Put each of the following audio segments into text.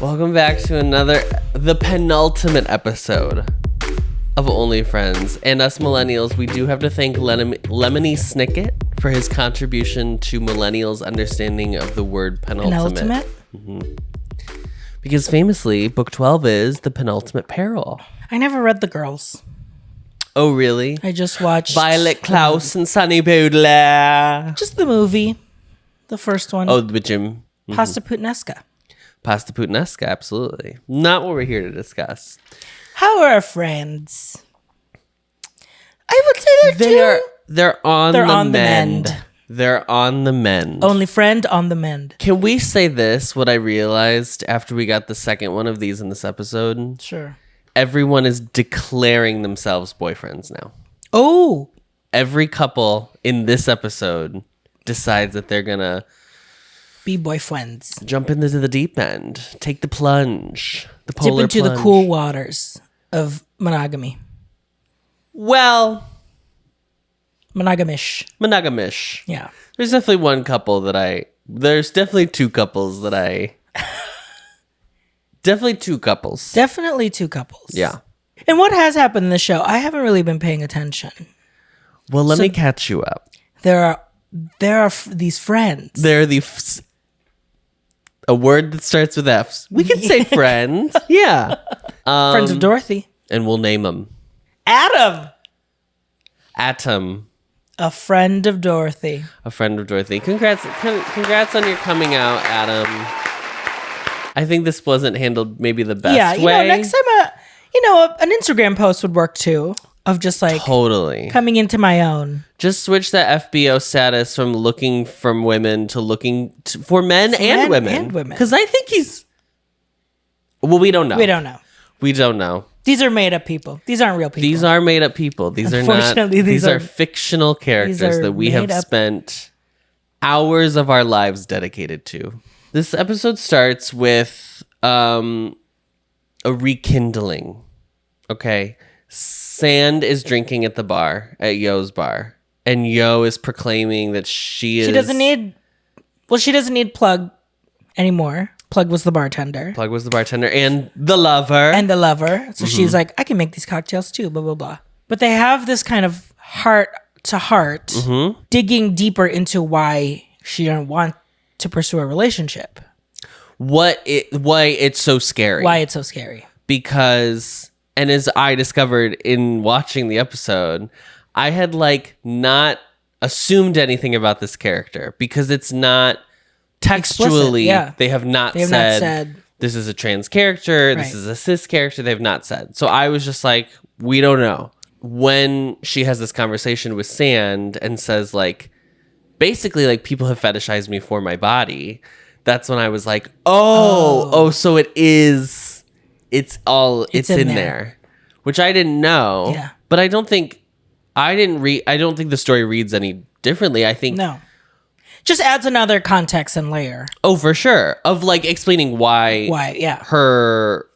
Welcome back to the penultimate episode of Only Friends. And us millennials, we do have to thank Lemony Snicket for his contribution to millennials' understanding of the word penultimate. Mm-hmm. Because famously, book 12 is the penultimate peril. I never read The Girls. Oh, really? I just watched Violet Klaus and Sunny Baudelaire. just the movie, the first one. Oh, with Jim. Mm-hmm. Pasta Puttanesca. Pasta Puttanesca, absolutely. Not what we're here to discuss. How are our friends? I would say they're on the mend. They're on the mend. Only friend on the mend. Can we say this? What I realized after we got the second one of these in this episode? Sure. Everyone is declaring themselves boyfriends now. Oh. Every couple in this episode decides that they're gonna be boyfriends. Jump into the deep end. Take the plunge. The polar Dip into plunge. the cool waters of monogamy. Well, monogamish. Yeah. There's definitely two couples that I Definitely two couples. Definitely two couples. Yeah. And what has happened in the show? I haven't really been paying attention. Well, let me catch you up. There are these friends. They're a word that starts with F's. We can say friends. Yeah. Friends of Dorothy. And we'll name them. Atom. A friend of Dorothy. Congrats on your coming out, Adam. I think this wasn't handled maybe the best way. Next time, an Instagram post would work too. Of just like totally coming into my own. Just switch the FBO status from looking from women to looking for men and women. Because I think we don't know. We don't know. These are made up people. These aren't real people. These are made up people. These are not. These are fictional characters that we have spent hours of our lives dedicated to. This episode starts with a rekindling. Okay. Sand is drinking at the bar, at Yo's bar. And Yo is proclaiming that she doesn't need Plug anymore. Plug was the bartender. And the lover. So she's like, I can make these cocktails too, blah, blah, blah. But they have this kind of heart to heart, digging deeper into why she didn't want to pursue a relationship. Why it's so scary. Because... And as I discovered in watching the episode, I had not assumed anything about this character because it's not textually. They have not said this is a trans character. This is a cis character. They have not said. So I was just like, we don't know. When she has this conversation with Sand and says basically people have fetishized me for my body. That's when I was like, so it is. It's in there, which I didn't know. Yeah. But I don't think the story reads any differently. I think no, just adds another context and layer. Oh, for sure, of explaining why. Yeah. Her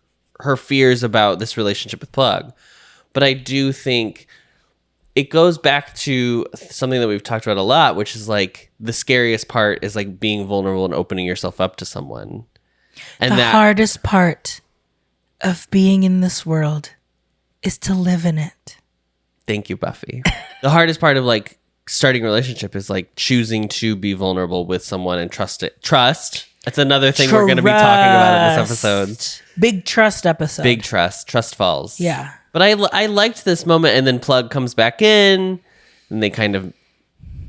fears about this relationship with Plug, but I do think it goes back to something that we've talked about a lot, which is the scariest part is being vulnerable and opening yourself up to someone, and the hardest part of being in this world is to live in it. Thank you, Buffy. The hardest part of starting a relationship is choosing to be vulnerable with someone and trust it. Trust. That's another thing we're going to be talking about in this episode. Big trust episode. Big trust. Trust falls. Yeah. But I liked this moment, and then Plug comes back in, and they kind of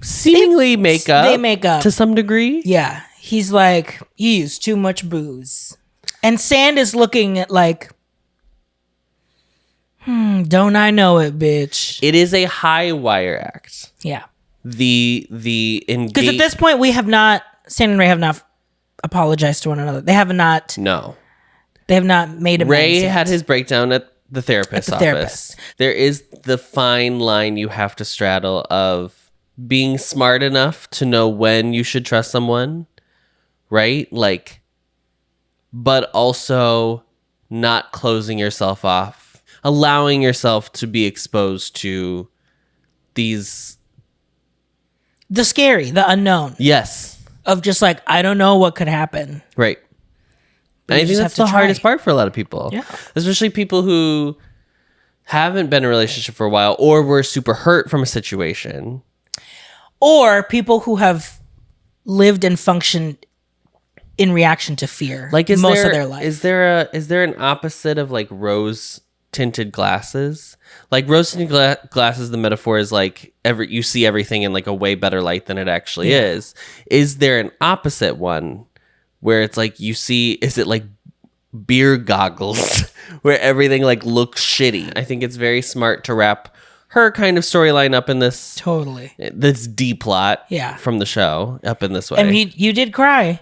seemingly make up. They make up to some degree. Yeah. He's like, you use too much booze. And Sand is looking at don't I know it, bitch? It is a high wire act. Yeah. Because at this point, Sand and Ray have not apologized to one another. They have not. No. They have not made amends Ray yet. had his breakdown at the therapist's office. There is the fine line you have to straddle of being smart enough to know when you should trust someone, right? But also not closing yourself off, allowing yourself to be exposed to the scary, the unknown. Yes. Of just I don't know what could happen. Right. And I think that's the hardest part for a lot of people. Yeah. Especially people who haven't been in a relationship for a while or were super hurt from a situation. Or people who have lived and functioned in reaction to fear like most of their life. Is there an opposite of like rose tinted glasses? Like rose tinted glasses, the metaphor is like you see everything in like a way better light than it actually is. Is there an opposite one where it's like you see, is it like beer goggles where everything like looks shitty? I think it's very smart to wrap her kind of storyline up in this this D plot from the show up in this way. And you did cry.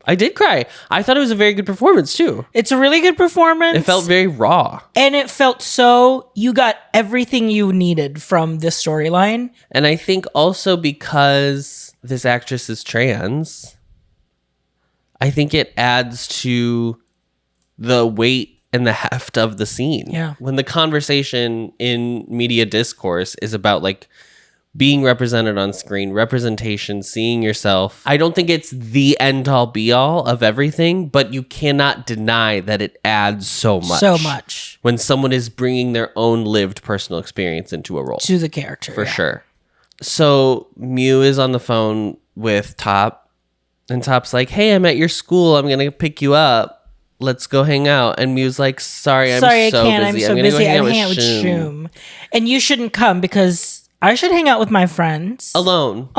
I did cry. I thought it was a very good performance too. It's a really good performance. It felt very raw. And it felt so, you got everything you needed from this storyline. And I think also because this actress is trans, I think it adds to the weight and the heft of the scene. Yeah. When the conversation in media discourse is about like being represented on screen, representation, seeing yourself, I don't think it's the end all be all of everything, but you cannot deny that it adds so much. So much. When someone is bringing their own lived personal experience into a role. To the character. For sure. So Mew is on the phone with Top, and Top's like, hey, I'm at your school. I'm going to pick you up. Let's go hang out. And Mew's like, sorry, I'm so busy. I'm so busy. I'm hanging out with Shum. And you shouldn't come because I should hang out with my friends. Alone.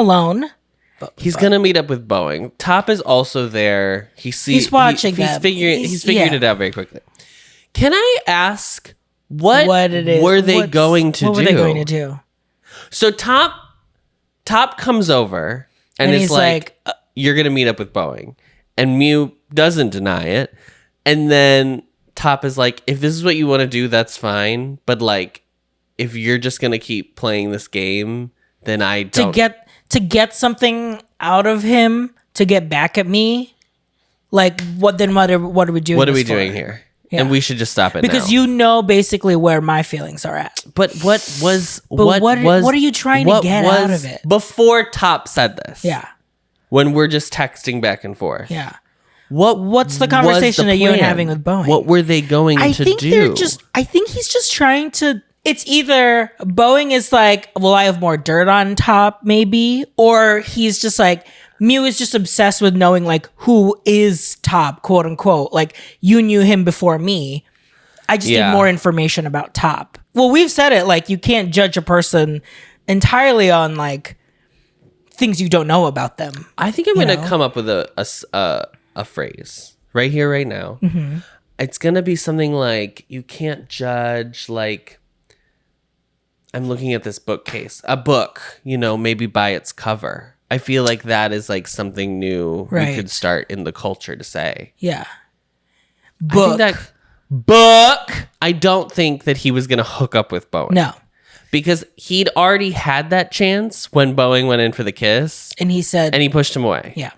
He's going to meet up with Boeing. Top is also there. He's watching them. He's figured it out very quickly. Can I ask what were they going to do? So Top comes over and is like, you're going to meet up with Boeing. And Mew doesn't deny it. And then Top is like, if this is what you want to do, that's fine. But like, if you're just going to keep playing this game, then I don't... To get something out of him, to get back at me, like, what are we doing? What are we doing here? Yeah. And we should just stop it because now. you know basically where my feelings are at. But what are you trying to get out of it? Before Top said this. Yeah. When we're just texting back and forth. Yeah. What's the conversation that you and having with Boeing? What were they going to do? I think he's just trying to... It's either Boeing is like, well, I have more dirt on Top, maybe, or he's just like, Mew is just obsessed with knowing like who is Top, quote unquote. Like you knew him before me. I just need more information about Top. Well, we've said it, like you can't judge a person entirely on like things you don't know about them. I think I'm going to come up with a phrase right here, right now. Mm-hmm. It's going to be something like, you can't judge like... I'm looking at this bookcase. A book, maybe by its cover. I feel like that is like something new we could start in the culture to say. Yeah. Book. I don't think that he was going to hook up with Boeing. No. Because he'd already had that chance when Boeing went in for the kiss. And he said... And he pushed him away. Yeah.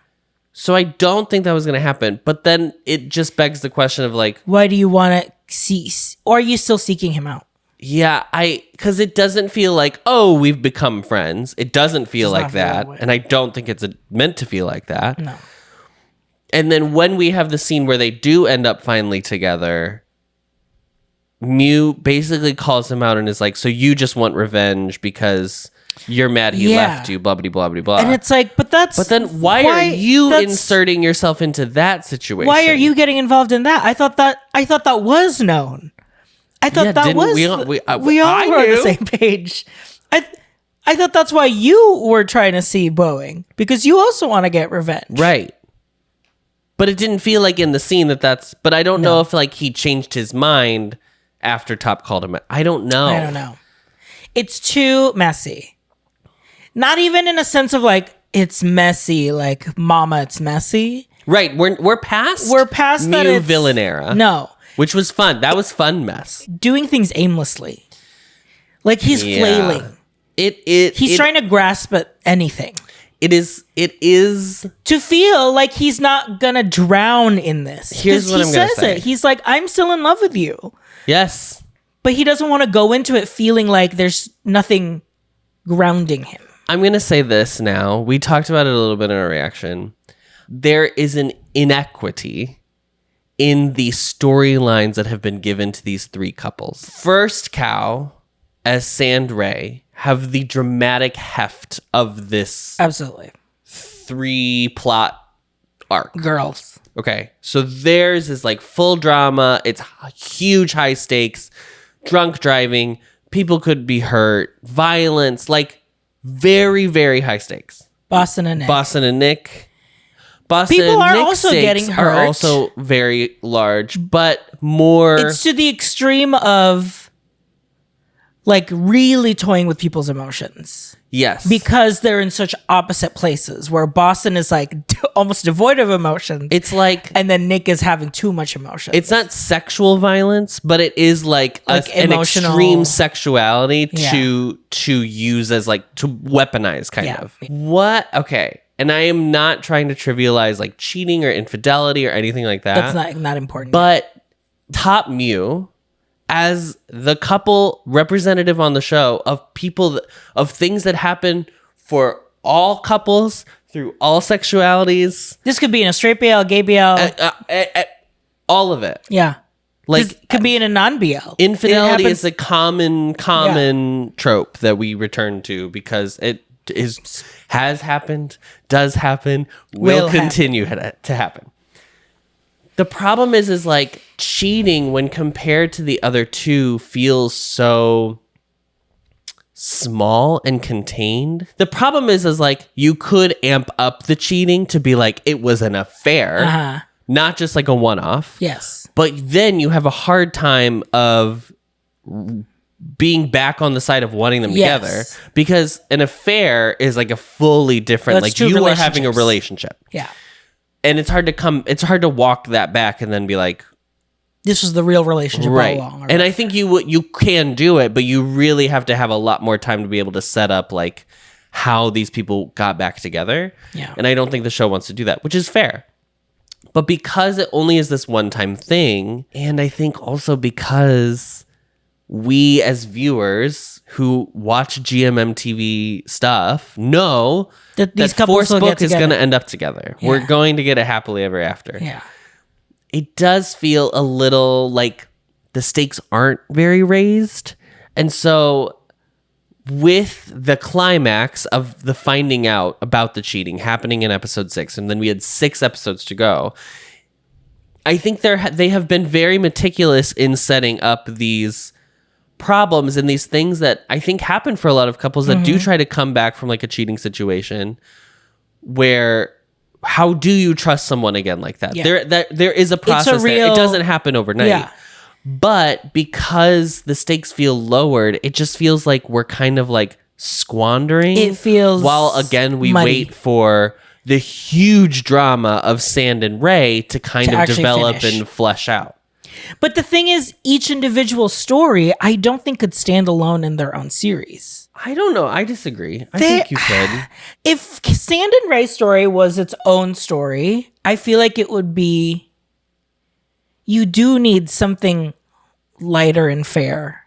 So I don't think that was going to happen. But then it just begs the question of like... Why do you want to cease? Or are you still seeking him out? Yeah, because it doesn't feel like, oh, we've become friends. It doesn't feel like that. And I don't think it's meant to feel like that. No. And then when we have the scene where they do end up finally together, Mew basically calls him out and is like, so you just want revenge because you're mad he left you, blah, blah, blah, blah, blah. And it's like, but then why are you inserting yourself into that situation? Why are you getting involved in that? I thought that was known. I thought that was... We all were on the same page. I thought that's why you were trying to see Boeing. Because you also want to get revenge. Right. But it didn't feel like in the scene that's... But I don't know if like he changed his mind after Top called him. I don't know. It's too messy. Not even in a sense of like, it's messy. Like, mama, it's messy. Right. We're past Mew villain era. No. Which was fun. That was fun mess. Doing things aimlessly. Like he's flailing. He's trying to grasp at anything. It is to feel like he's not gonna drown in this. Here's what I'm gonna say. He's like, I'm still in love with you. Yes. But he doesn't want to go into it feeling like there's nothing grounding him. I'm gonna say this now. We talked about it a little bit in our reaction. There is an inequity in the storylines that have been given to these three couples. First Khao as Sand Ray have the dramatic heft of this absolutely 3 plot arc. Girls. Okay, so theirs is like full drama. It's huge high stakes, drunk driving, people could be hurt, violence, like very, very high stakes. Boston and Nick. People are and Nick also stakes getting hurt. are also very large, but more. It's to the extreme of like really toying with people's emotions. Yes. Because they're in such opposite places where Boston is like almost devoid of emotions. It's like, and then Nick is having too much emotion. It's not sexual violence, but it is like an extreme sexuality to use as like to weaponize kind of. What? Okay. And I am not trying to trivialize like cheating or infidelity or anything like that. That's not important. But Top Mew, as the couple representative on the show of people, of things that happen for all couples through all sexualities. This could be in a straight BL, gay BL. All of it. Yeah. Like, this could be in a non-BL. Infidelity is a common trope that we return to because it has happened, does happen, will continue to happen. The problem is like cheating when compared to the other two feels so small and contained. The problem is like you could amp up the cheating to be like it was an affair, not just like a one-off. Yes. But then you have a hard time of being back on the side of wanting them together because an affair is like a fully different, like you are having a relationship. Yeah. And it's hard to walk that back and then be like, this was the real relationship all along. And I think you can do it, but you really have to have a lot more time to be able to set up like how these people got back together. Yeah. And I don't think the show wants to do that, which is fair. But because it only is this one-time thing, and I think also because we as viewers who watch GMMTV stuff know that these couples forcebook is going to end up together. Yeah. We're going to get a happily ever after. Yeah. It does feel a little like the stakes aren't very raised. And so with the climax of the finding out about the cheating happening in episode 6, and then we had 6 episodes to go, I think they have been very meticulous in setting up these problems and these things that I think happen for a lot of couples that do try to come back from like a cheating situation where how do you trust someone again like that? Yeah. There is a process there. It doesn't happen overnight. Yeah. But because the stakes feel lowered, it just feels like we're kind of like squandering. It feels while again we wait for the huge drama of Sand and Ray to kind of develop and flesh out. But the thing is, each individual story, I don't think could stand alone in their own series. I don't know. I disagree. I think you could. If Sand and Ray's story was its own story, I feel like it would be... You do need something lighter and fair.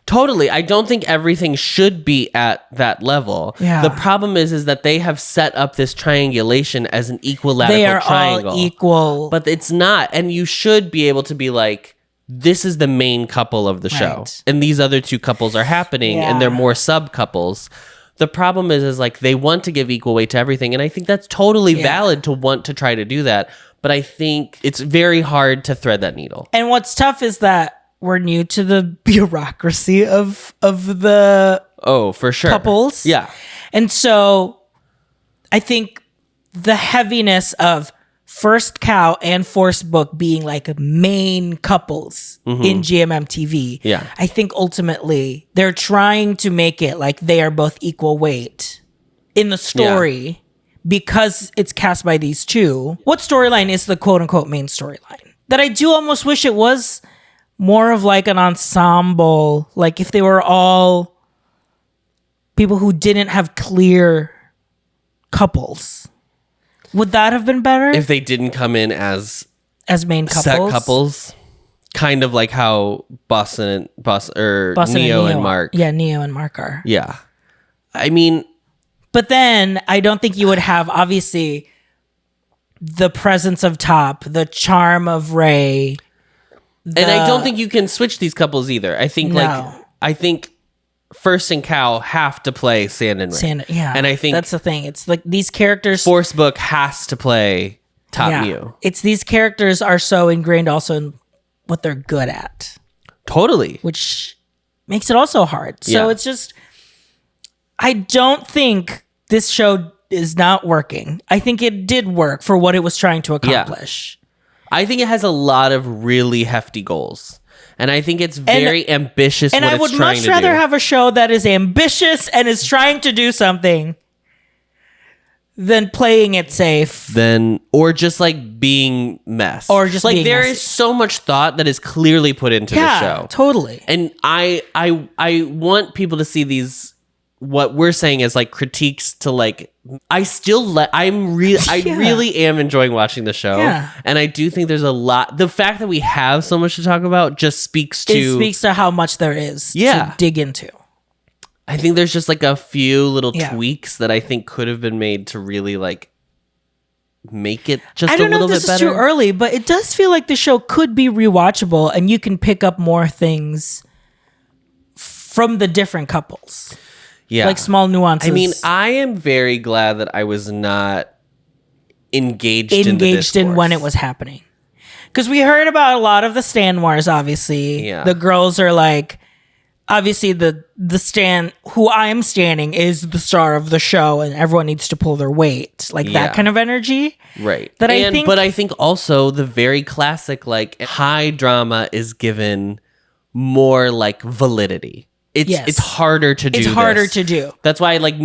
Totally. I don't think everything should be at that level. Yeah. The problem is that they have set up this triangulation as an equilateral triangle. All equal. But it's not. And you should be able to be like, this is the main couple of the show. Right. And these other 2 couples are happening and they're more sub couples. The problem is like they want to give equal weight to everything. And I think that's totally valid to want to try to do that. But I think it's very hard to thread that needle. And what's tough is that we're new to the bureaucracy of the for sure couples. Yeah. And so I think the heaviness of First Khao and Forcebook being like main couples in GMMTV. Yeah. I think ultimately they're trying to make it like they are both equal weight in the story because it's cast by these 2. What storyline is the quote unquote main storyline? That I do almost wish it was more of like an ensemble, like if they were all people who didn't have clear couples. Would that have been better? If they didn't come in as main couples? Set couples. Kind of like how Boston Neo and Mark. Yeah, Neo and Mark are. Yeah. I mean... But then I don't think you would have, obviously... the presence of Top, the charm of Ray. And I don't think you can switch these couples either. I think I think First and Khao have to play Sand and Ray. Yeah. And I think that's the thing. It's like these characters. Forcebook has to play Top Mew. It's these characters are so ingrained also in what they're good at. Totally. Which makes it also hard. So it's just, I don't think this show is not working. I think it did work for what it was trying to accomplish. I think it has a lot of really hefty goals. And I think it's very ambitious what it's trying to do. And I would much rather have a show that is ambitious and is trying to do something than playing it safe. Or just like being mess. Or just like there is so much thought that is clearly put into the show. Totally. And I want people to see these, what we're saying is like critiques to like, I really am enjoying watching the show. Yeah. And I do think there's a lot, the fact that we have so much to talk about just speaks to how much there is to dig into. I think there's just like a few little tweaks that I think could have been made to really like make it just a little bit better. I don't know if this is too early, but it does feel like the show could be rewatchable and you can pick up more things from the different couples. Yeah. Like small nuances. I mean, I am very glad that I was not engaged in the discourse. In when it was happening. Because we heard about a lot of the Stan Wars, obviously. Yeah. The girls are like, obviously the Stan, who I am standing, is the star of the show and everyone needs to pull their weight. Like that kind of energy. Right. But I think also the very classic, like, high drama is given more like validity. It's harder to do. It's harder to do. That's why like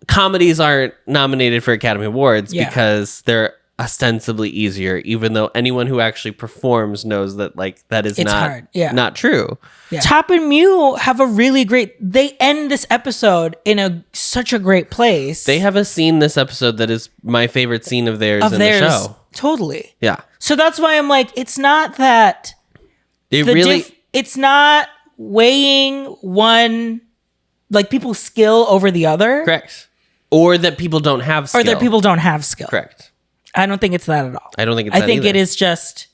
comedies aren't nominated for Academy Awards because they're ostensibly easier, even though anyone who actually performs knows that like that is not true. Yeah. Top and Mew have a really great, they end this episode in such a great place. They have a scene this episode that is my favorite scene of theirs in the show. Totally. Yeah. So that's why I'm like, it's not that it's not weighing one, like people's skill over the other. Correct. Or that people don't have skill. Correct. I don't think it's that at all. I don't think it's that either. It is just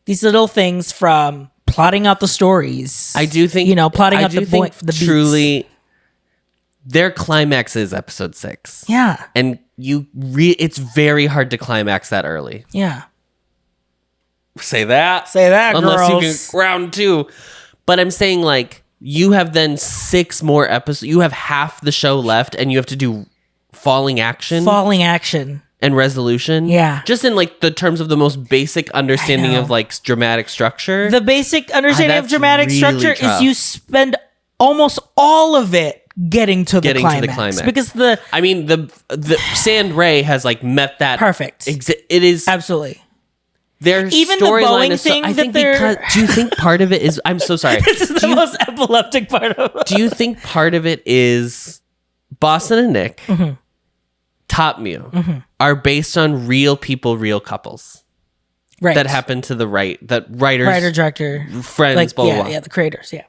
these little things from plotting out the stories. I do think, plotting out the beats. Truly, their climax is episode 6. Yeah. And it's very hard to climax that early. Yeah. Say that, unless girls. You can round 2. But I'm saying, like, you have then 6 more episodes. You have half the show left, and you have to do falling action. And resolution. Yeah. Just in, like, the terms of the most basic understanding of, like, dramatic structure. The basic understanding of dramatic really structure is you spend almost all of it getting to the climax. Because the Sand Ray has, like, met that. Perfect. It is. Absolutely. Their even the Boeing thing do you think part of it is, I'm so sorry. This is the most epileptic part of it. Do you think part of it is Boston and Nick, Top Mew, are based on real people, real couples? Right. That happen to the that writers, writer, director, friends, like, blah, blah. Yeah, the creators, yeah.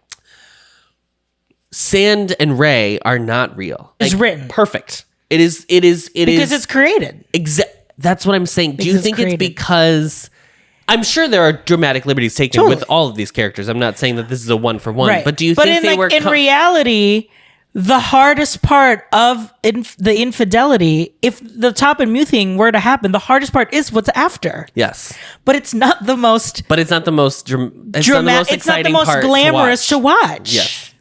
Sand and Ray are not real. It's written. Perfect. It is because it's created. That's what I'm saying. Do you think it's because... I'm sure there are dramatic liberties taken with all of these characters. I'm not saying that this is a one for one, right. But do you think they were... in reality, the hardest part of the infidelity, if the Top and Mew thing were to happen, the hardest part is what's after. Yes. But it's not the most... But it's not the most dramatic. It's not the most glamorous to watch. Yes.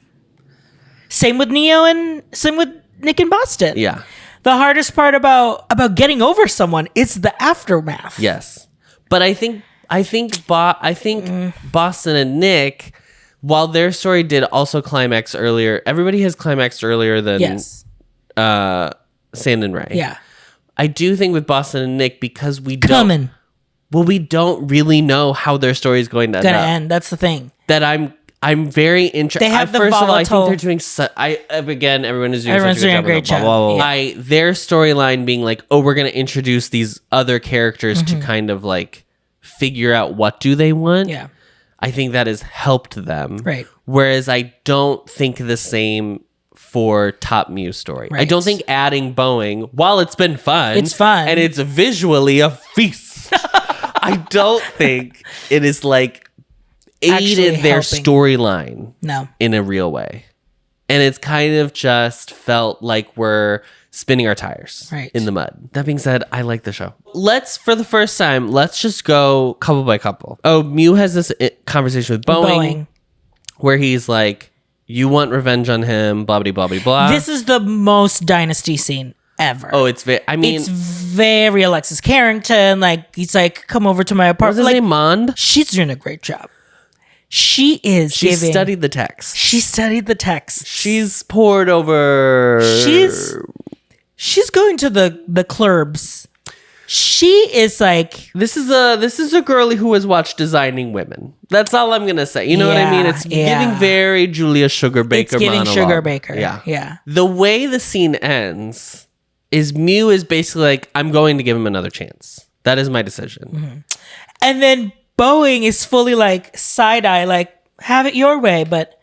Same with Neo and same with Nick and Boston. Yeah. The hardest part about getting over someone is the aftermath. Yes. But I think Boston and Nick, while their story did also climax earlier, everybody has climaxed earlier than Sand and Ray. Yeah. I do think with Boston and Nick, because we don't really know how their story is going to end. That's the thing. That I'm very interested. They have first of all, I think they're doing. Everyone is doing a great job. Blah, blah, blah. Their storyline being like, oh, we're going to introduce these other characters to kind of like figure out what do they want. Yeah, I think that has helped them. Right. Whereas I don't think the same for Top Mew story. Right. I don't think adding Boeing, while it's been fun, it's fun and it's visually a feast. I don't think it is like aided their storyline in a real way. And it's kind of just felt like we're spinning our tires in the mud. That being said, I like the show. For the first time, let's just go couple by couple. Oh, Mew has this conversation with Boeing. Where he's like, you want revenge on him, blah, blah, blah, blah, blah. This is the most Dynasty scene ever. Oh, it's it's very Alexis Carrington. Like, he's like, come over to my apartment. What's his name, Mond? She's doing a great job. She studied the text. She studied the text. She's poured over. She's going to the clubs. She is like, this is a girlie who has watched Designing Women. That's all I'm gonna say. You know what I mean? It's giving very Julia Sugarbaker. It's giving monologue. Sugarbaker. Yeah. The way the scene ends is Mew is basically like, I'm going to give him another chance. That is my decision. Mm-hmm. And then Boeing is fully like side eye, like, have it your way, but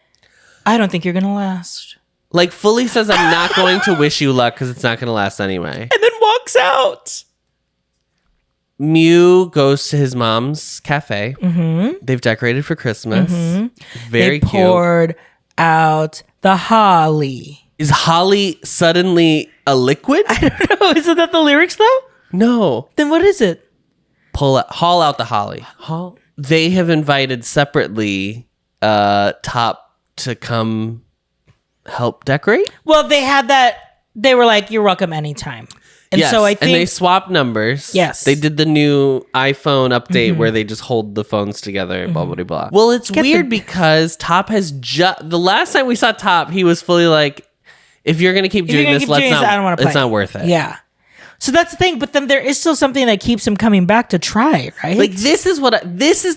I don't think you're gonna last. Like, fully says, I'm not going to wish you luck because it's not gonna last anyway. And then walks out. Mew goes to his mom's cafe. Mm-hmm. They've decorated for Christmas. Mm-hmm. Very cute. They poured out the holly. Is holly suddenly a liquid? I don't know. Isn't that the lyrics though? No. Then what is it? Haul out the holly. They have invited separately Top to come help decorate. Well, they had that. They were like, "You're welcome anytime." And so I think, and they swapped numbers. Yes, they did the new iPhone update where they just hold the phones together. Blah blah blah. Well, it's weird because Top has the last time we saw Top, he was fully like, "If you're gonna keep doing this, let's not. I don't want to play. It's not worth it." Yeah. So that's the thing, but then there is still something that keeps him coming back to try, right? Like this is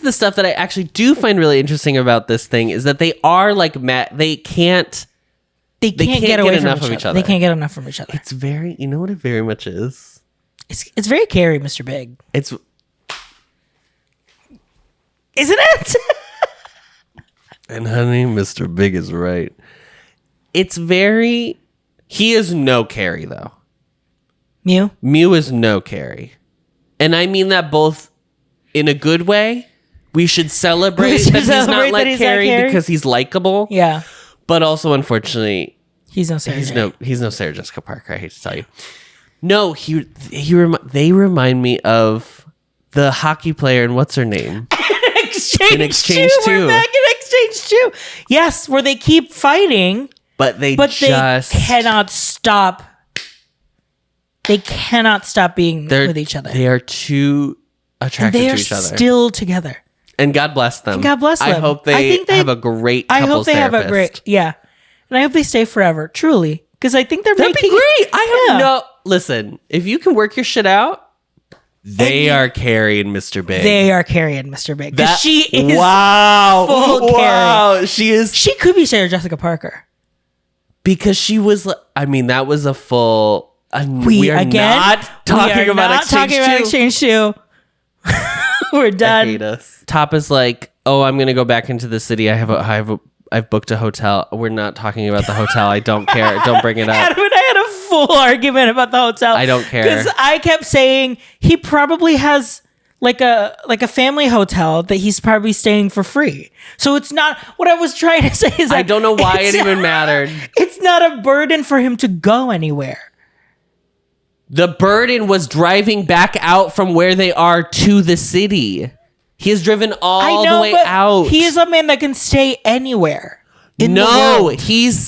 the stuff that I actually do find really interesting about this thing is that they are like they can't get away from each other. They can't get enough from each other. It's very, you know what it very much is? It's very Carrie, Mr. Big. Isn't it? And honey, Mr. Big is right. He is no Carrie though. Mew is no Carrie. And I mean that both in a good way. We should celebrate that he's not like Carrie because he's likable. Yeah. But also, unfortunately, he's no Sarah. He's no Sarah Jessica Parker. I hate to tell you. No, they remind me of the hockey player and what's her name? In Exchange 2. We're back in Exchange 2. Yes, where they keep fighting, but they cannot stop. They cannot stop being with each other. They are too attracted to each other. They are still together. And God bless them. I hope they have a great couples therapist. Yeah. And I hope they stay forever, truly. Because I think that'd be great. Listen, if you can work your shit out, they are Carrie and Mr. Big. They are Carrie and Mr. Big. She is full Carrie. She is. She could be Sarah Jessica Parker. Because she was, that was a full... we are not talking about Exchange 2. We're done. I hate us. Top is like, oh, I'm gonna go back into the city. I've booked a hotel. We're not talking about the hotel. I don't care. Don't bring it up. Adam and I had a full argument about the hotel. I don't care because I kept saying he probably has like a family hotel that he's probably staying for free. So it's not what I was trying to say is I don't know why it even mattered. It's not a burden for him to go anywhere. The burden was driving back out from where they are to the city. He has driven all the way out. He is a man that can stay anywhere. He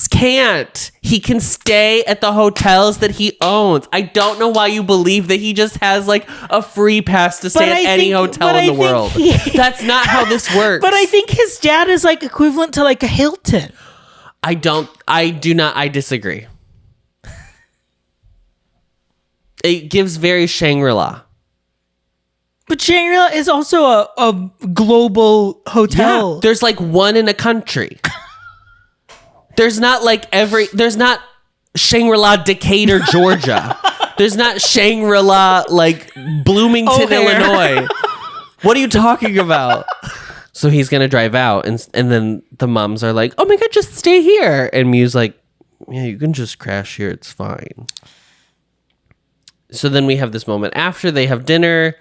can't. He can stay at the hotels that he owns. I don't know why you believe that he just has like a free pass to stay at any hotel in the world. That's not how this works. But I think his dad is like equivalent to like a Hilton. I disagree. It gives very Shangri-La. But Shangri-La is also a global hotel. Yeah, there's like one in a country. There's not Shangri-La Decatur, Georgia. There's not Shangri-La like Bloomington, Illinois. What are you talking about? So he's going to drive out and then the moms are like, oh my God, just stay here. And Mew's like, yeah, you can just crash here. It's fine. So then we have this moment after they have dinner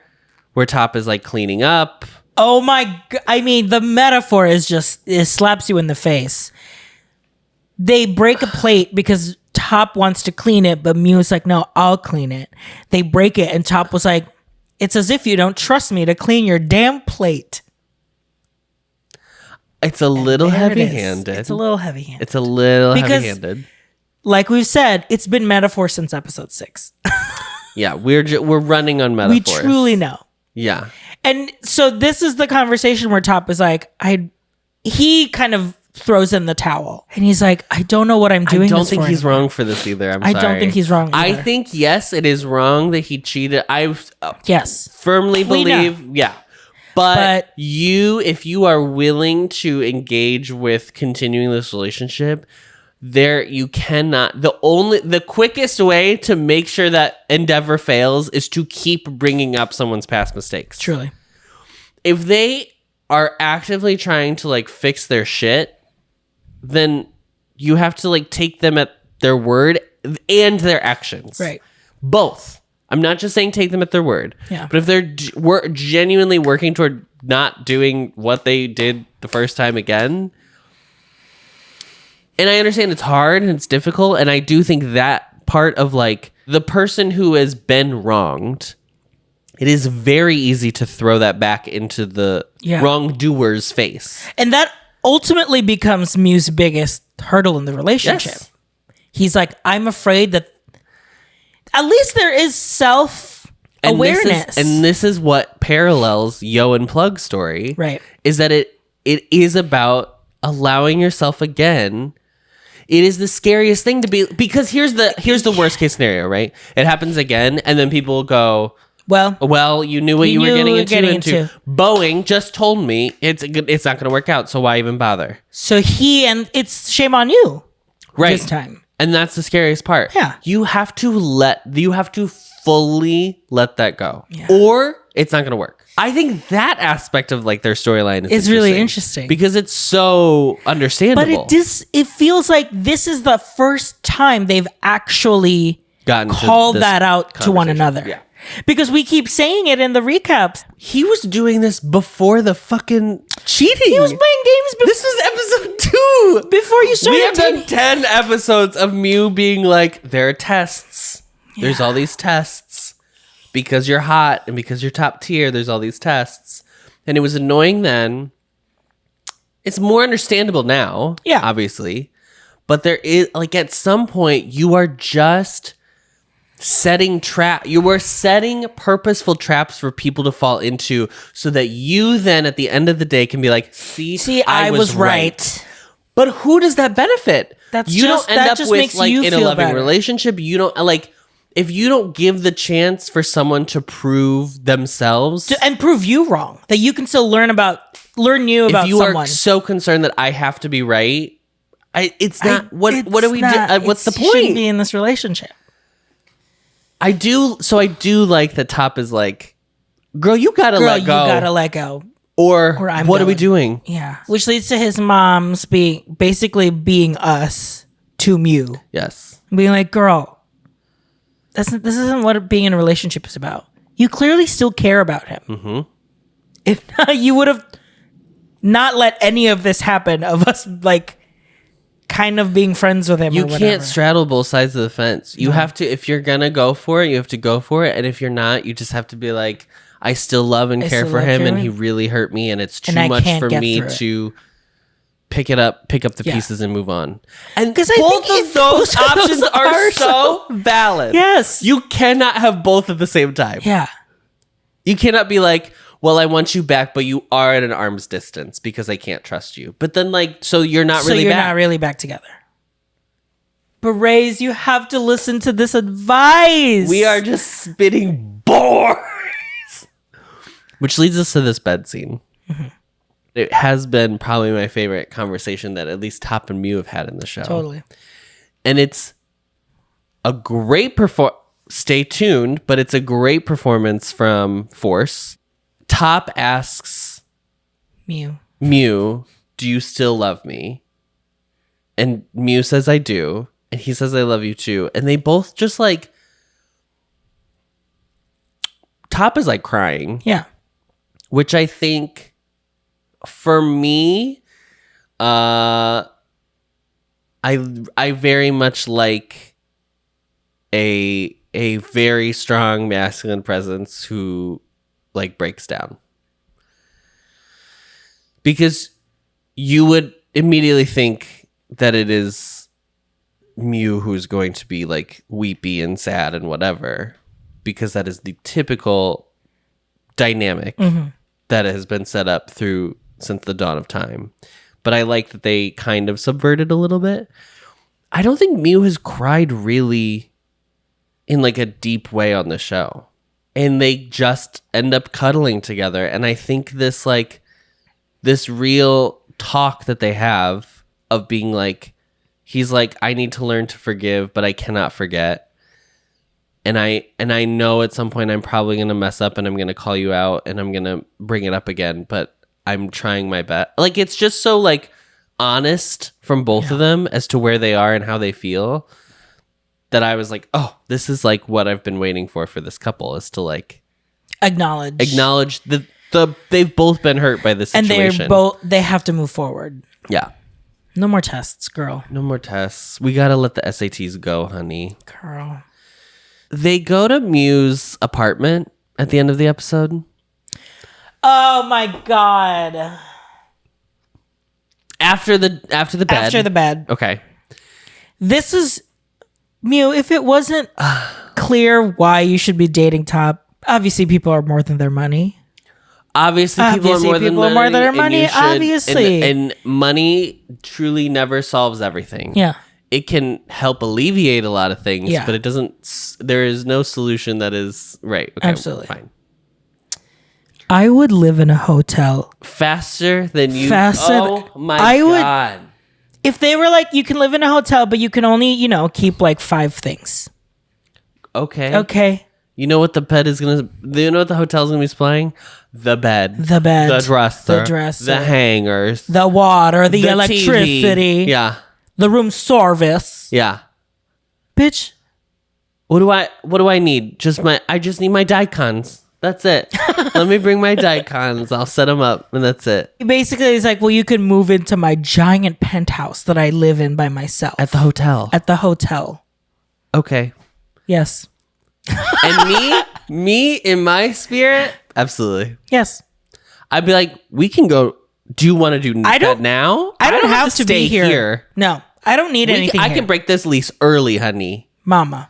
where Top is like cleaning up. Oh my, I mean, the metaphor is just, it slaps you in the face. They break a plate because Top wants to clean it, but Mew is like, no, I'll clean it. They break it and Top was like, it's as if you don't trust me to clean your damn plate. It's a little heavy-handed. It's a little heavy-handed. It's a little heavy-handed. Like we've said, it's been metaphor since episode 6. Yeah, we're running on metaphors. We truly know. Yeah. And so this is the conversation where Top is like, he kind of throws in the towel. And he's like, I don't know what I'm doing. I don't think he's wrong for this either. I don't think he's wrong either. I think, yes, it is wrong that he cheated. I firmly believe, yeah. But if you are willing to engage with continuing this relationship, you cannot. The quickest way to make sure that endeavor fails is to keep bringing up someone's past mistakes. Truly. If they are actively trying to like fix their shit, then you have to like take them at their word and their actions. Right. Both. I'm not just saying take them at their word. Yeah. But if they're genuinely working toward not doing what they did the first time again, and I understand it's hard and it's difficult, and I do think that part of like the person who has been wronged, it is very easy to throw that back into the wrongdoer's face. And that ultimately becomes Mew's biggest hurdle in the relationship. Yes. He's like, I'm afraid that at least there is self-awareness. And this is what parallels Yo and Plug's story. Right. Is that it is about allowing yourself again. It is the scariest thing to be, because here's the worst case scenario, right? It happens again, and then people go, well, you knew what you were getting into. Boeing just told me it's not going to work out, so why even bother? So it's shame on you. Right. This time. And that's the scariest part. Yeah. You have to fully let that go. Yeah. Or it's not going to work. I think that aspect of like their storyline is really interesting. Because it's so understandable. But it feels like this is the first time they've actually called that out to one another. Yeah. Because we keep saying it in the recaps. He was doing this before the fucking cheating. He was playing games before. This was episode 2. Before you started. We have done 10 episodes of Mew being like, there are tests. Yeah. There's all these tests. Because you're hot and because you're top tier, there's all these tests. And it was annoying then. It's more understandable now. Yeah. Obviously. But there is, like, at some point, you are just you were setting purposeful traps for people to fall into, so that you then at the end of the day can be like, see I was right. But who does that benefit? You don't end up with like in a loving relationship. You don't like, if you don't give the chance for someone to prove themselves and prove you wrong, that you can still learn new about someone. If you are so concerned that I have to be right, it's not. What do we do? What's the point? You shouldn't be in this relationship. I do like that Top is like, girl, you gotta let go. You gotta let go. Or what are we doing? Yeah. Which leads to his mom's basically being us to Mew. Yes. Being like, girl, this isn't what being in a relationship is about. You clearly still care about him. Mm-hmm. If not, you would have not let any of this happen of us like kind of being friends with him. You can't straddle both sides of the fence. You have to, if you're gonna go for it, you have to go for it. And if you're not, you just have to be like, I still love and care for him, and he really hurt me, and it's too much for me to pick up the pieces and move on. And both of those options are so valid. Yes. You cannot have both at the same time. Yeah. You cannot be like, well, I want you back, but you are at an arm's distance because I can't trust you. But then, like, so you're not really back together. Berets, you have to listen to this advice. We are just spitting bores. Which leads us to this bed scene. Mm-hmm. It has been probably my favorite conversation that at least Top and Mew have had in the show. Totally. And it's a great stay tuned, but it's a great performance from Force. Top asks Mew, do you still love me? And Mew says, I do. and he says, I love you too. And they both just like, Top is like crying. Yeah. Which I think for me, I very much like a very strong masculine presence who like breaks down. Because you would immediately think that it is Mew who's going to be like weepy and sad and whatever, because that is the typical dynamic that has been set up since the dawn of time. But I like that they kind of subverted a little bit. I don't think Mew has cried really in like a deep way on the show. And they just end up cuddling together. And I think this real talk that they have of being like, he's like, I need to learn to forgive, but I cannot forget. And I know at some point I'm probably going to mess up and I'm going to call you out and I'm going to bring it up again, but I'm trying my best. Like, it's just so like honest from both of them as to where they are and how they feel, that I was like, oh, this is like what I've been waiting for this couple, is to like acknowledge they've both been hurt by this situation. And they have to move forward. Yeah. No more tests, girl. No more tests. We got to let the SATs go, honey. Girl. They go to Mew's apartment at the end of the episode. Oh my God. After the bed. After the bed. Okay. This is, Mew, if it wasn't clear why you should be dating Top, obviously people are more than their money. Obviously people are more than their money. Obviously. And money truly never solves everything. Yeah. It can help alleviate a lot of things, but it doesn't, there is no solution that is right. Okay, absolutely. Fine. I would live in a hotel. Faster than you. Oh my God. If they were like, you can live in a hotel, but you can only, keep like 5 things. Okay. Okay. You know what the bed is going to... Do you know what the hotel's going to be supplying? The bed. The bed. The dresser. The dresser. The hangers. The water. The electricity. TV. Yeah. The room service. Yeah. Bitch. What do I need? I just need my daikons. That's it. Let me bring my daikons. I'll set them up, and that's it. Basically, it's like, well, you can move into my giant penthouse that I live in by myself. At the hotel. At the hotel. Okay. Yes. And me in my spirit, absolutely. Yes. I'd be like, we can go. Do you want to do that now? I don't have to stay be here. No, I don't need anything. I can break this lease early, honey. Mama.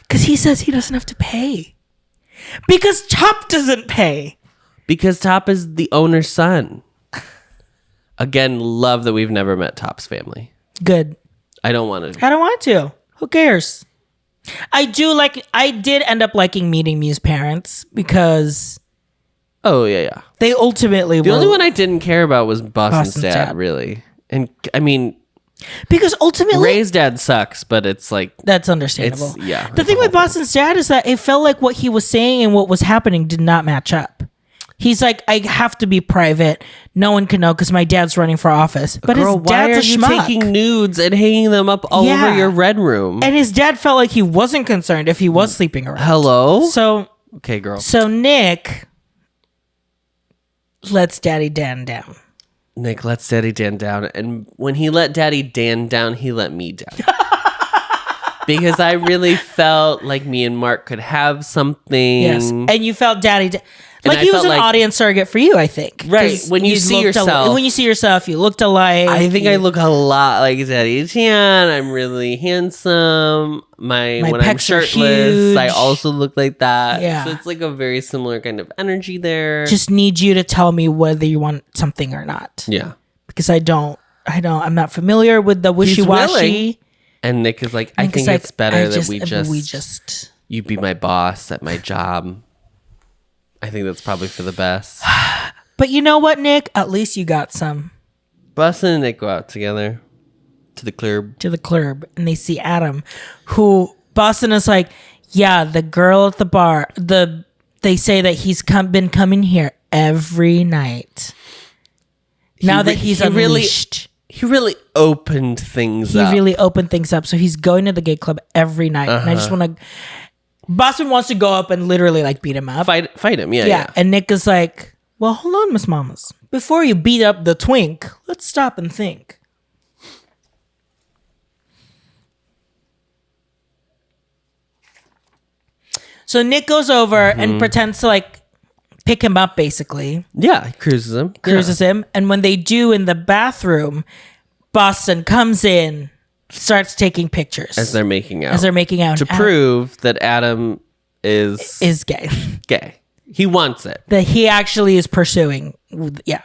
Because he says he doesn't have to pay. Because Top doesn't pay. Because Top is the owner's son. Again, love that we've never met Top's family. Good. I don't want to. Who cares? I did end up liking meeting Mew's parents because... Oh, yeah. They ultimately The only one I didn't care about was Boston's dad, really. And, I mean... Because ultimately... Ray's dad sucks, but it's like... That's understandable. Yeah. The thing with Boston's dad is that it felt like what he was saying and what was happening did not match up. He's like, I have to be private. No one can know because my dad's running for office. But Girl, his dad's a schmuck. Why are you taking nudes and hanging them up all over your red room? And his dad felt like he wasn't concerned if he was sleeping around. Hello? So... Okay, girl. So Nick lets Daddy Dan down. Nick lets Daddy Dan down. And when he let Daddy Dan down, he let me down. Because I really felt like me and Mark could have something. Yes. And you felt Daddy... Like he was an audience surrogate for you, I think. Right. When you see yourself. You looked alike. I think I look a lot like Daddy Dan. I'm really handsome. When I'm shirtless, I also look like that. Yeah. So it's like a very similar kind of energy there. Just need you to tell me whether you want something or not. Yeah. Because I'm not familiar with the wishy-washy. And Nick is like, I think it's better that we just you be my boss at my job. I think that's probably for the best. But you know what, Nick? At least you got some. Boston and Nick go out together to the club. And they see Adam, who Boston is like, yeah, the girl at the bar. They say that he's been coming here every night. Now that he's unleashed. He really opened things up. He really opened things up. So he's going to the gay club every night. And I just want to... Boston wants to go up and literally like beat him up. Fight him, yeah. And Nick is like, well, hold on, Miss Mamas. Before you beat up the twink, let's stop and think. So Nick goes over and pretends to like pick him up, basically. Yeah, cruises him. And when they do in the bathroom, Boston comes in, starts taking pictures. As they're making out. To prove that Adam is gay. Gay. He wants it. That he actually is pursuing. Yeah.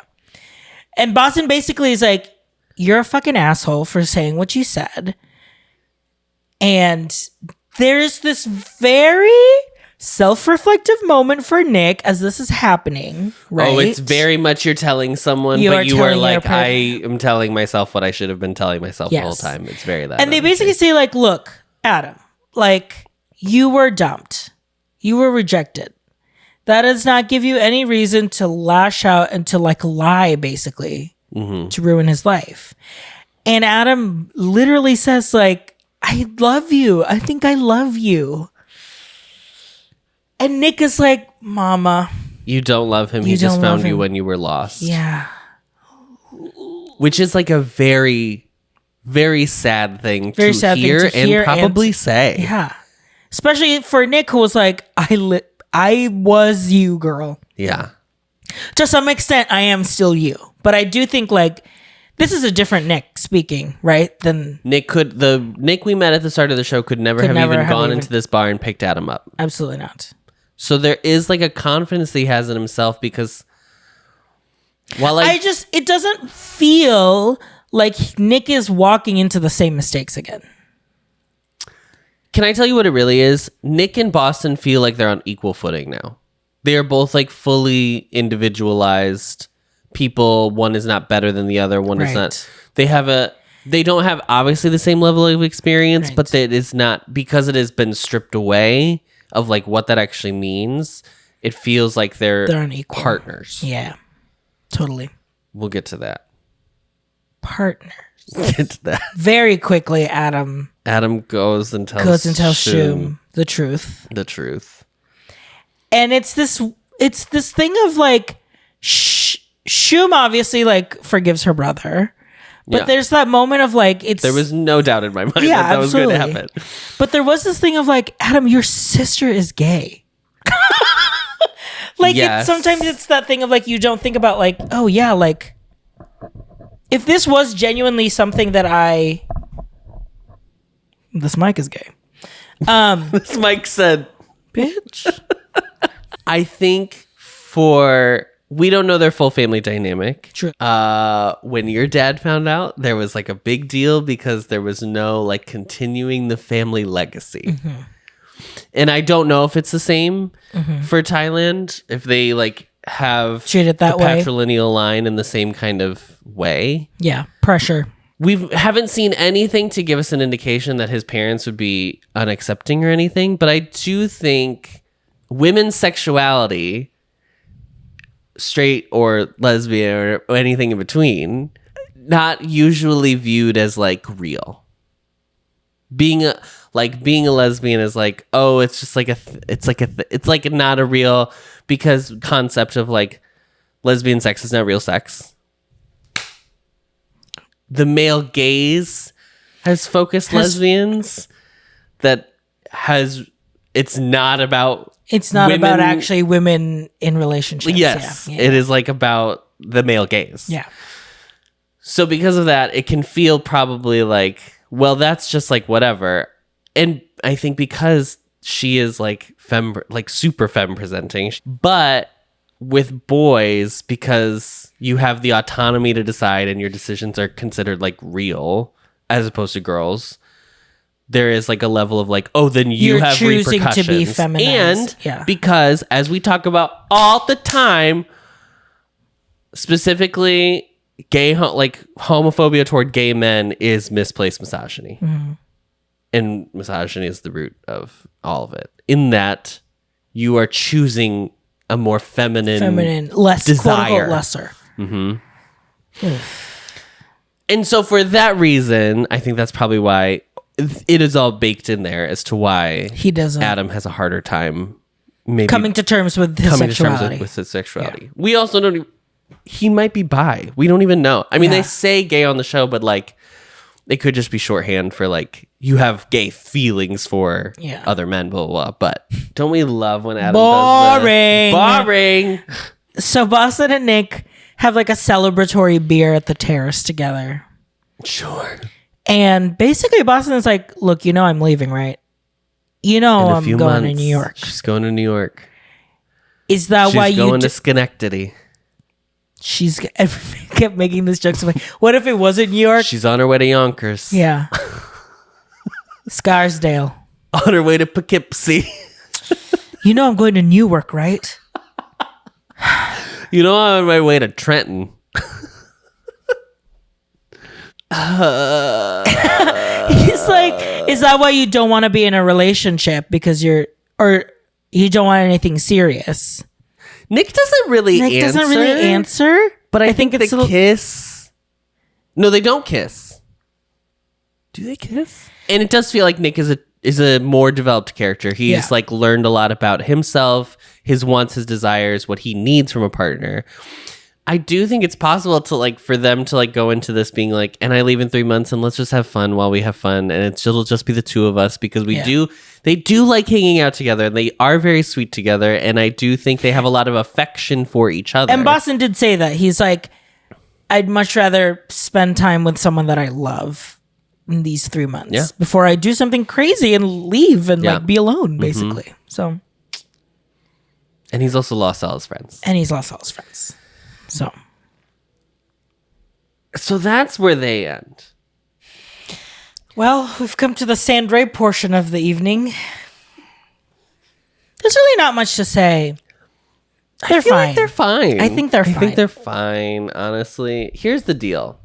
And Boston basically is like, you're a fucking asshole for saying what you said. And there's this very self-reflective moment for Nick as this is happening, right? Oh, it's very much you're telling someone, but you are like, I am telling myself what I should have been telling myself the whole time. It's very that. And they basically say like, look, Adam, like, you were dumped. You were rejected. That does not give you any reason to lash out and to like lie, basically, to ruin his life. And Adam literally says like, I love you. I think I love you. And Nick is like, Mama. You don't love him. He just found you when you were lost. Yeah. Which is like a very, very sad thing to hear and probably say. Yeah. Especially for Nick, who was like, I was you, girl. Yeah. To some extent, I am still you. But I do think like, this is a different Nick speaking, right? Than the Nick we met at the start of the show could never have gone into this bar and picked Adam up. Absolutely not. So there is like a confidence that he has in himself because while it doesn't feel like Nick is walking into the same mistakes again. Can I tell you what it really is? Nick and Boston feel like they're on equal footing now. They are both like fully individualized people. One is not better than the other. One is not. They don't have obviously the same level of experience, but it is not, because it has been stripped away of like what that actually means. It feels like they're unequal partners. Yeah, totally. We'll get to that. Partners. We'll get to that. Very quickly, Adam goes and tells Shum the truth. The truth. And it's this thing of like, Shum obviously like forgives her brother. But there's that moment of like, there was no doubt in my mind that was going to happen. But there was this thing of like, Adam, your sister is gay. Like, sometimes it's that thing of like, you don't think about like, oh yeah, like, if this was genuinely something that this mic is gay. This mic said, bitch. I think we don't know their full family dynamic. True. When your dad found out, there was like a big deal because there was no like continuing the family legacy. Mm-hmm. And I don't know if it's the same for Thailand, if they like have treated that the way, patrilineal line in the same kind of way. Yeah, pressure. We haven't seen anything to give us an indication that his parents would be unaccepting or anything, but I do think women's sexuality, straight or lesbian or anything in between, not usually viewed as like real. Being a lesbian is like, oh, it's just like it's like not a real, because concept of like lesbian sex is not real sex. The male gaze has focused lesbians it's not about women. Actually women in relationships. Yes. Yeah. It is like about the male gaze. Yeah. So because of that, it can feel probably like, well, that's just like whatever. And I think because she is like super femme presenting, but with boys, because you have the autonomy to decide and your decisions are considered like real as opposed to girls, there is like a level of like, oh, then you're have choosing repercussions. To be feminized. And because as we talk about all the time, specifically homophobia toward gay men is misplaced misogyny. Mm-hmm. And misogyny is the root of all of it. In that you are choosing a more feminine, less desire, quote unquote lesser. Mm-hmm. And so for that reason, I think that's probably why it is all baked in there as to why Adam has a harder time maybe coming to terms with his sexuality. With his sexuality. Yeah. We also don't. He might be bi. We don't even know. I mean, they say gay on the show, but like, it could just be shorthand for like you have gay feelings for other men, blah, blah, blah. But don't we love when Adam does this? Boring. So Boston and Nick have like a celebratory beer at the terrace together. Sure. And basically Boston is like, look, you know I'm leaving, right? You know I'm going to New York. She's going to New York. Is that why you... She's going to Schenectady. She's kept making this joke. So like, what if it wasn't New York? She's on her way to Yonkers. Yeah. Scarsdale. On her way to Poughkeepsie. You know I'm going to Newark, right? You know I'm on my way to Trenton. He's like, is that why you don't want to be in a relationship? Because you don't want anything serious? Nick doesn't really answer. But I think it's the kiss. No, they don't kiss. Do they kiss? And it does feel like Nick is a more developed character. He's like learned a lot about himself, his wants, his desires, what he needs from a partner. I do think it's possible to like for them to like go into this being like, and I leave in 3 months and let's just have fun while we have fun, and it'll just be the two of us because they do like hanging out together and they are very sweet together, and I do think they have a lot of affection for each other. And Boston did say that. He's like, I'd much rather spend time with someone that I love in these 3 months before I do something crazy and leave and like be alone, basically. Mm-hmm. So, and he's also lost all his friends. So that's where they end. Well, we've come to the Sandray portion of the evening. There's really not much to say. They're fine. Like they're fine. I think they're fine, honestly. Here's the deal.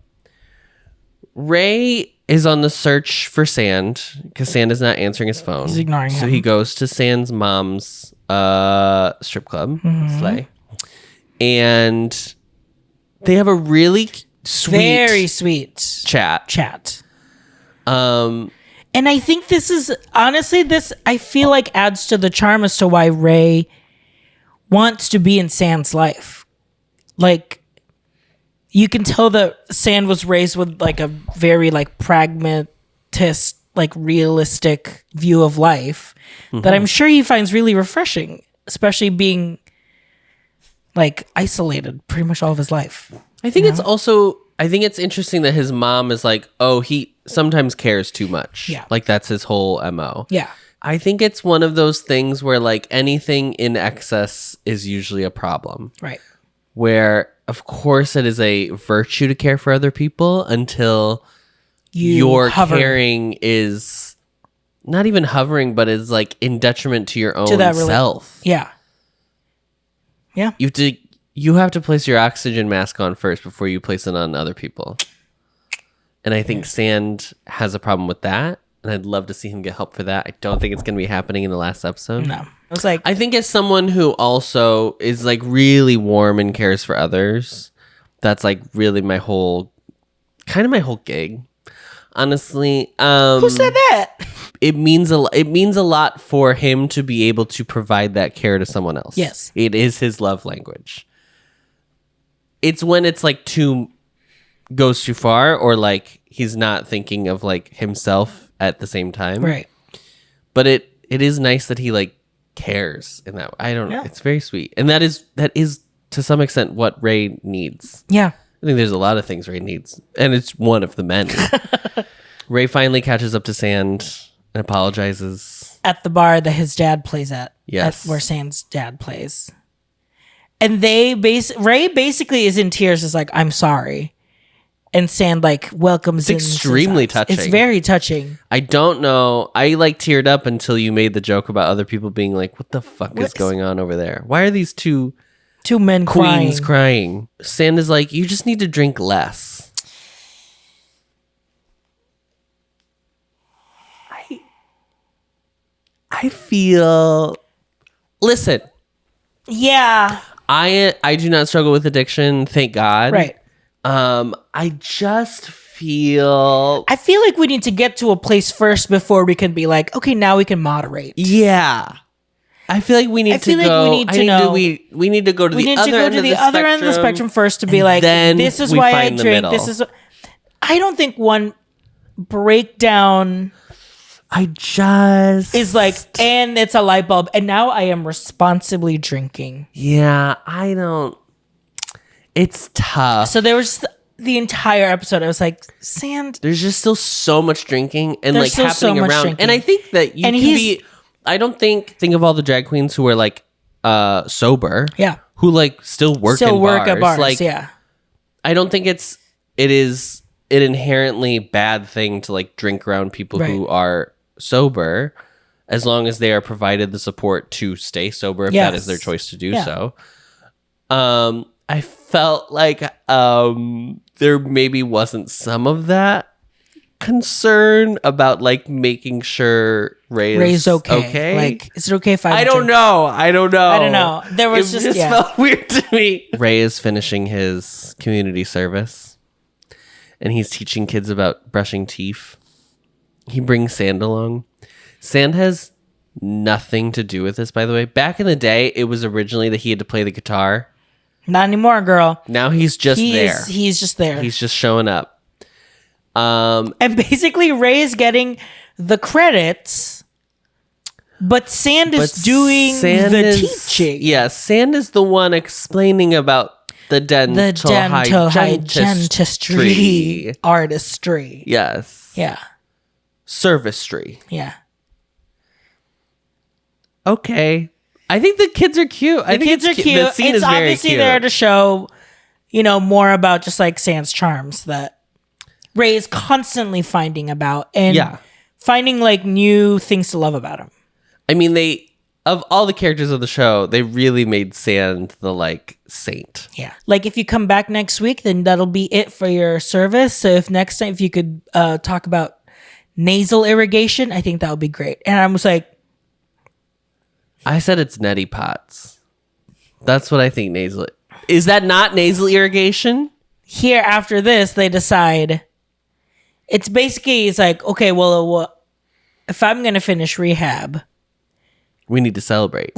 Ray is on the search for Sand because Sand is not answering his phone. He's ignoring him. So he goes to Sand's mom's strip club, Slay. And they have a really very sweet chat. And I think this is honestly I feel like adds to the charm as to why Ray wants to be in Sand's life. Like, you can tell that Sand was raised with like a very like pragmatist, like realistic view of life that I'm sure he finds really refreshing, especially being like isolated pretty much all of his life. I think it's interesting that his mom is like, oh, he sometimes cares too much. Yeah. Like that's his whole MO. Yeah. I think it's one of those things where like anything in excess is usually a problem. Right. Where of course it is a virtue to care for other people until your caring is not even hovering, but is like in detriment to your own self. Yeah. Yeah. You have to place your oxygen mask on first before you place it on other people. And I think Sand has a problem with that. And I'd love to see him get help for that. I don't think it's going to be happening in the last episode. No. I think as someone who also is like really warm and cares for others, that's like really my whole gig. Honestly. Who said that? It means a lot for him to be able to provide that care to someone else. Yes. It is his love language. It's when it's like goes too far, or like he's not thinking of like himself at the same time. Right. But it is nice that he like cares in that way. I don't know. It's very sweet. And that is to some extent what Ray needs. Yeah. I think there's a lot of things Ray needs, and it's one of the many. Ray finally catches up to Sand and apologizes at the bar that his dad plays at. Yes. Where Sand's dad plays. And Ray basically is in tears, is like, I'm sorry. And Sand like welcomes him. It's extremely touching. It's very touching. I don't know. I like teared up until you made the joke about other people being like, what the fuck is going on over there? Why are these two men queens crying? Sand is like, you just need to drink less. I feel... Listen. Yeah. I do not struggle with addiction, thank God. Right. I just feel like we need to get to a place first before we can be like, okay, now we can moderate. Yeah. I feel like we need to go. We need to go to the other end of the spectrum first to be like, this is why I drink. This is. I don't think one breakdown. Is like, and it's a light bulb, and now I am responsibly drinking. Yeah, I don't. It's tough. So there was the entire episode. I was like, Sand. There's just still so much drinking and like happening around, drinking. And I think that you can be. I don't think of all the drag queens who are like sober. Yeah. Who like still work at bars. Like, yeah. I don't think it is an inherently bad thing to like drink around people who are sober, as long as they are provided the support to stay sober if that is their choice to do so. I felt like there maybe wasn't some of that concern about like making sure Ray's okay. Like, is it okay if I don't know. There was it just felt weird to me. Ray is finishing his community service and he's teaching kids about brushing teeth. He brings Sand along. Sand has nothing to do with this, by the way. Back in the day, it was originally that he had to play the guitar. Not anymore, girl. Now he's just there. He's just there. He's just showing up. And basically Ray is getting the credits, but Sand is doing the teaching. Yeah, Sand is the one explaining about the dental hygienistry. Artistry. Yes. Yeah. Servicestry. Yeah. Okay. I think the kids are cute. The kids are cute. The scene it's is very obviously cute. there to show, more about just like Sand's charms that Ray is constantly finding about and finding like new things to love about him. I mean, of all the characters of the show, they really made Sand the like saint. Yeah. Like if you come back next week, then that'll be it for your service. So if next time, if you could talk about nasal irrigation, I think that would be great. And I was like, I said it's neti pots. That's what I think nasal. Is that not nasal irrigation? Here after this, they decide. It's like, okay, well, if I'm going to finish rehab, we need to celebrate.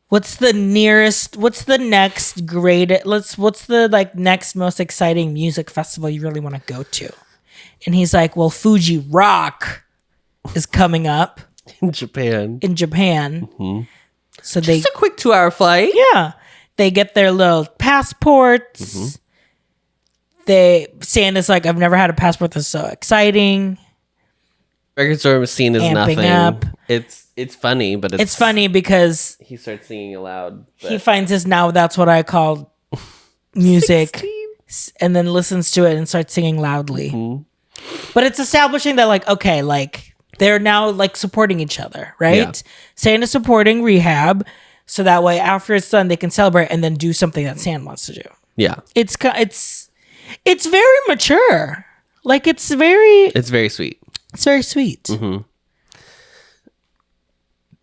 What's the next what's the like next most exciting music festival you really want to go to? And he's like, well, Fuji Rock is coming up. In Japan. Mm-hmm. So just a quick 2-hour flight. Yeah. They get their little passports. Mm-hmm. Sand is like, I've never had a passport that's so exciting. Record store scene is nothing. Up. It's funny, but it's funny because he starts singing aloud. He finds his now that's what I call music 16? And then listens to it and starts singing loudly. Mm-hmm. But it's establishing that like, okay, like they're now like supporting each other, right? Yeah. Sand is supporting rehab, so that way after it's done, they can celebrate and then do something that Sand wants to do. Yeah, it's very mature. Like it's very sweet. It's very sweet. Mm-hmm.